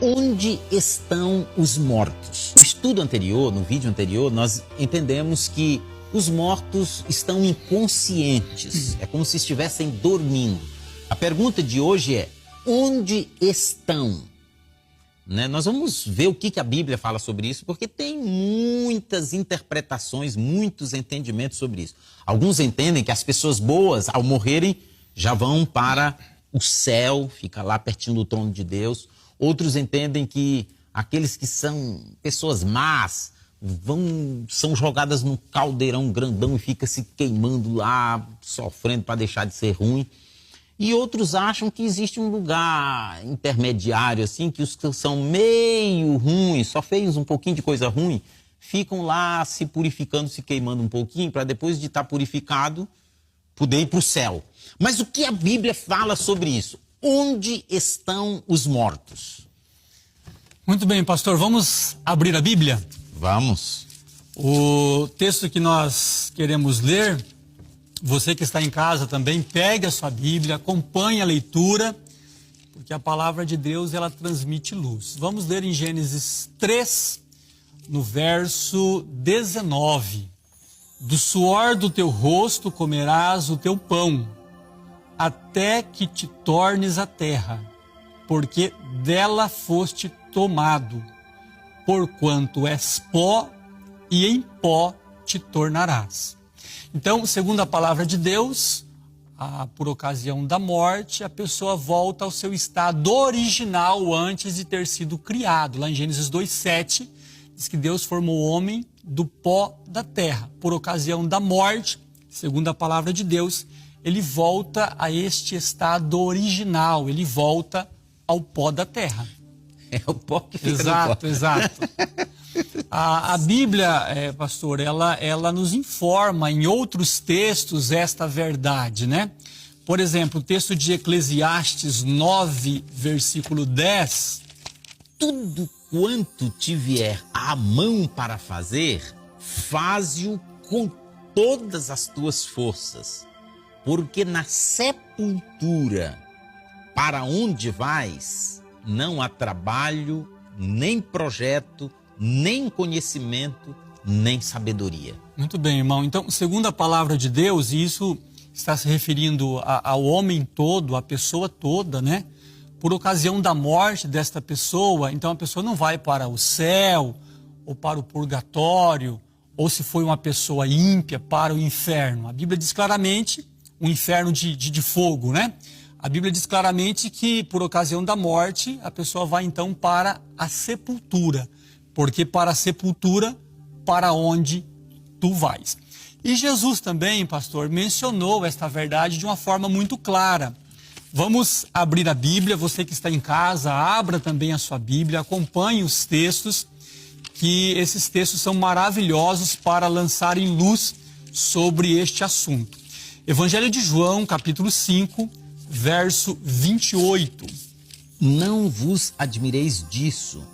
Onde estão os mortos? No estudo anterior, no vídeo anterior, nós entendemos que os mortos estão inconscientes. É como se estivessem dormindo. A pergunta de hoje é: onde estão? Nós vamos ver o que a Bíblia fala sobre isso, porque tem muitas interpretações, muitos entendimentos sobre isso. Alguns entendem que as pessoas boas, ao morrerem, já vão para o céu, fica lá pertinho do trono de Deus. Outros entendem que aqueles que são pessoas más são jogadas num caldeirão grandão e fica se queimando lá, sofrendo para deixar de ser ruim. E outros acham que existe um lugar intermediário, assim, que os que são meio ruins, só fez um pouquinho de coisa ruim, ficam lá se purificando, se queimando um pouquinho, para depois de estar purificado, poder ir para o céu. Mas o que a Bíblia fala sobre isso? Onde estão os mortos? Muito bem, pastor, vamos abrir a Bíblia? Vamos. O texto que nós queremos ler, você que está em casa também, pegue a sua Bíblia, acompanhe a leitura, porque a palavra de Deus, ela transmite luz. Vamos ler em Gênesis 3, no verso 19. Do suor do teu rosto comerás o teu pão, até que te tornes a terra, porque dela foste tomado, porquanto és pó, e em pó te tornarás. Então, segundo a palavra de Deus, por ocasião da morte, a pessoa volta ao seu estado original antes de ter sido criado. Lá em Gênesis 2:7, diz que Deus formou o homem do pó da terra. Por ocasião da morte, segundo a palavra de Deus, ele volta a este estado original, ele volta ao pó da terra. É o pó que fica no pó. Exato. A Bíblia, pastor, ela nos informa em outros textos esta verdade, né? Por exemplo, o texto de Eclesiastes 9, versículo 10. Tudo quanto te vier à mão para fazer, faze-o com todas as tuas forças, porque na sepultura, para onde vais, não há trabalho, nem projeto, nem conhecimento, nem sabedoria. Muito bem, irmão. Então, segundo a palavra de Deus, e isso está se referindo ao homem todo, à pessoa toda, né? Por ocasião da morte desta pessoa, então a pessoa não vai para o céu, ou para o purgatório, ou se foi uma pessoa ímpia, para o inferno. A Bíblia diz claramente, um inferno de fogo, né? A Bíblia diz claramente que por ocasião da morte, a pessoa vai então para a sepultura. Porque para a sepultura, para onde tu vais. E Jesus também, pastor, mencionou esta verdade de uma forma muito clara. Vamos abrir a Bíblia, você que está em casa, abra também a sua Bíblia, acompanhe os textos, que esses textos são maravilhosos para lançarem luz sobre este assunto. Evangelho de João, capítulo 5, verso 28. Não vos admireis disso,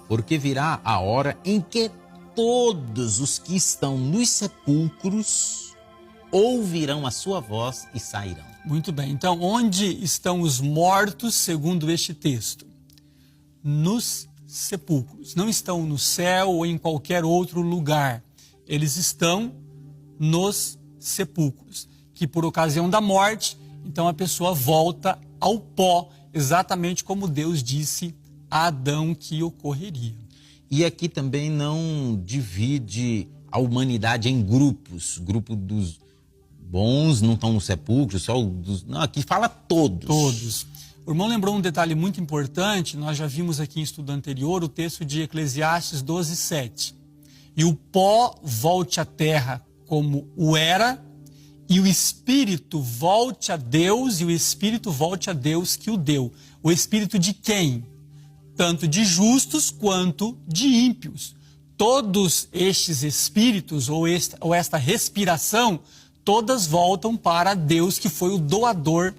porque virá a hora em que todos os que estão nos sepulcros ouvirão a sua voz e sairão. Muito bem. Então, onde estão os mortos, segundo este texto? Nos sepulcros. Não estão no céu ou em qualquer outro lugar. Eles estão nos sepulcros. Que por ocasião da morte, então a pessoa volta ao pó, exatamente como Deus disse a Adão que ocorreria. E aqui também não divide a humanidade em grupos. O grupo dos bons não estão no sepulcro, só dos... Não, aqui fala todos. Todos. O irmão lembrou um detalhe muito importante, nós já vimos aqui em estudo anterior o texto de Eclesiastes 12:7. E o pó volte à terra como o era, e o espírito volte a Deus, e o espírito volte a Deus que o deu. O espírito de quem? Tanto de justos quanto de ímpios. Todos estes espíritos, ou esta respiração, todas voltam para Deus, que foi o doador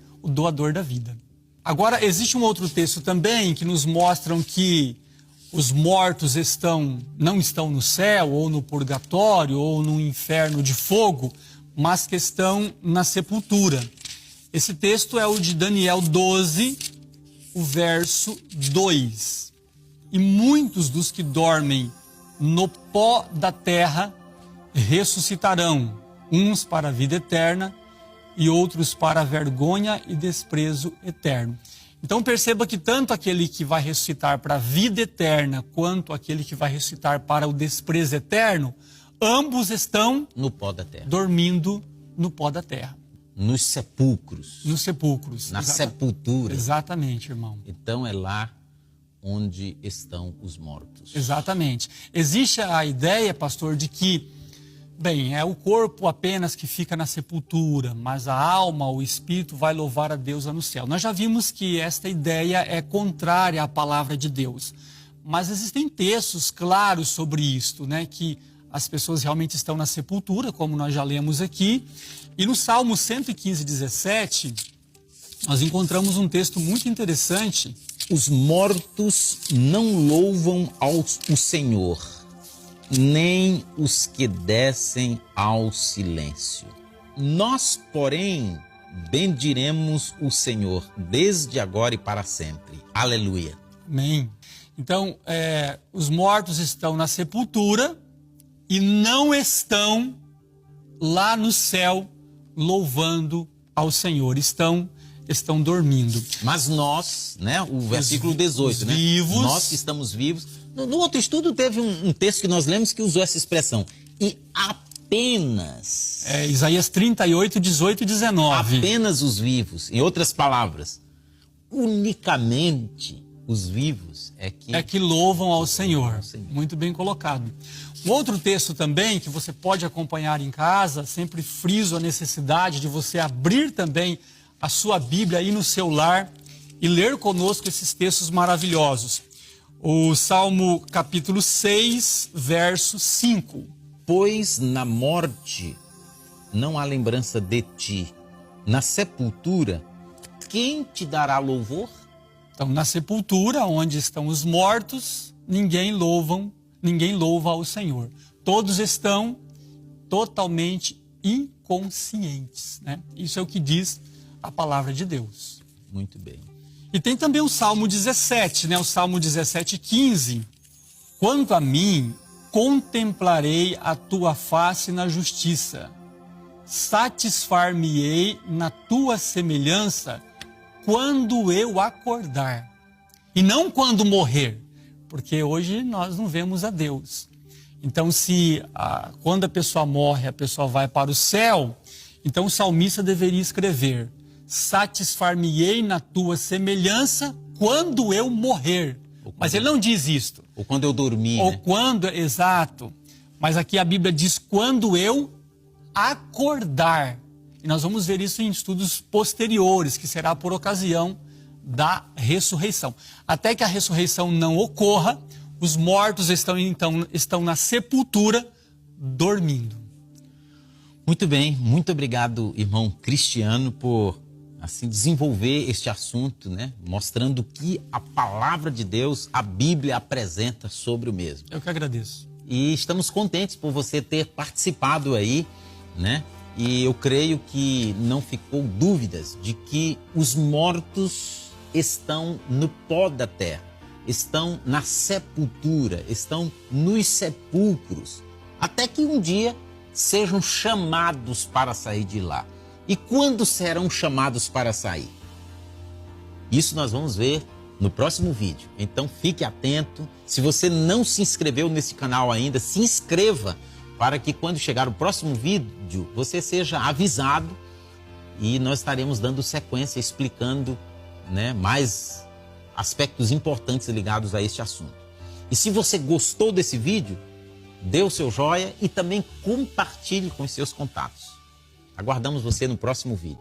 da vida. Agora, existe um outro texto também que nos mostra que os mortos não estão no céu, ou no purgatório, ou no inferno de fogo, mas que estão na sepultura. Esse texto é o de Daniel 12, o verso 2. E muitos dos que dormem no pó da terra ressuscitarão, uns para a vida eterna e outros para a vergonha e desprezo eterno. Então perceba que tanto aquele que vai ressuscitar para a vida eterna, quanto aquele que vai ressuscitar para o desprezo eterno, ambos estão No pó da terra. dormindo no pó da terra. Nos sepulcros. Nos sepulcros. Na sepultura. Exatamente, irmão. Então é lá onde estão os mortos. Exatamente. Existe a ideia, pastor, de que, bem, é o corpo apenas que fica na sepultura, mas a alma, o espírito vai louvar a Deus lá no céu. Nós já vimos que esta ideia é contrária à palavra de Deus. Mas existem textos claros sobre isto, né? Que as pessoas realmente estão na sepultura, como nós já lemos aqui. E no Salmo 115, 17, nós encontramos um texto muito interessante. Os mortos não louvam o Senhor, nem os que descem ao silêncio. Nós, porém, bendiremos o Senhor desde agora e para sempre. Aleluia. Amém. Então, os mortos estão na sepultura e não estão lá no céu louvando ao Senhor. Estão dormindo. Mas nós, né, o versículo 18, né? Vivos. Nós que estamos vivos. No outro estudo teve um texto que nós lemos que usou essa expressão. E apenas... Isaías 38, 18 e 19. Apenas os vivos. Em outras palavras, unicamente os vivos é que louvam ao Senhor. Muito bem colocado. Um outro texto também que você pode acompanhar em casa, sempre friso a necessidade de você abrir também a sua Bíblia aí no seu lar e ler conosco esses textos maravilhosos. O Salmo capítulo 6, verso 5. Pois na morte não há lembrança de ti, na sepultura quem te dará louvor? Então, na sepultura, onde estão os mortos, ninguém louva ao Senhor. Todos estão totalmente inconscientes, né? Isso é o que diz a palavra de Deus. Muito bem. E tem também o Salmo 17, né? O Salmo 17, 15. Quanto a mim, contemplarei a tua face na justiça. Satisfar-me-ei na tua semelhança quando eu acordar. E não quando morrer, porque hoje nós não vemos a Deus. Então, quando a pessoa morre, a pessoa vai para o céu, então o salmista deveria escrever: satisfar-me-ei na tua semelhança quando eu morrer. Mas ele não diz isto. Ou quando eu dormir. Ou né? quando, exato. Mas aqui a Bíblia diz quando eu acordar. E nós vamos ver isso em estudos posteriores, que será por ocasião da ressurreição. Até que a ressurreição não ocorra, os mortos estão na sepultura dormindo. Muito bem, muito obrigado, irmão Cristiano, por assim desenvolver este assunto, né? Mostrando o que a palavra de Deus, a Bíblia, apresenta sobre o mesmo. Eu que agradeço. E estamos contentes por você ter participado aí, né? E eu creio que não ficou dúvidas de que os mortos estão no pó da terra, estão na sepultura, estão nos sepulcros, até que um dia sejam chamados para sair de lá. E quando serão chamados para sair? Isso nós vamos ver no próximo vídeo. Então fique atento. Se você não se inscreveu nesse canal ainda, se inscreva para que quando chegar o próximo vídeo você seja avisado e nós estaremos dando sequência explicando, né, mais aspectos importantes ligados a este assunto. E se você gostou desse vídeo, dê o seu joinha e também compartilhe com os seus contatos. Aguardamos você no próximo vídeo.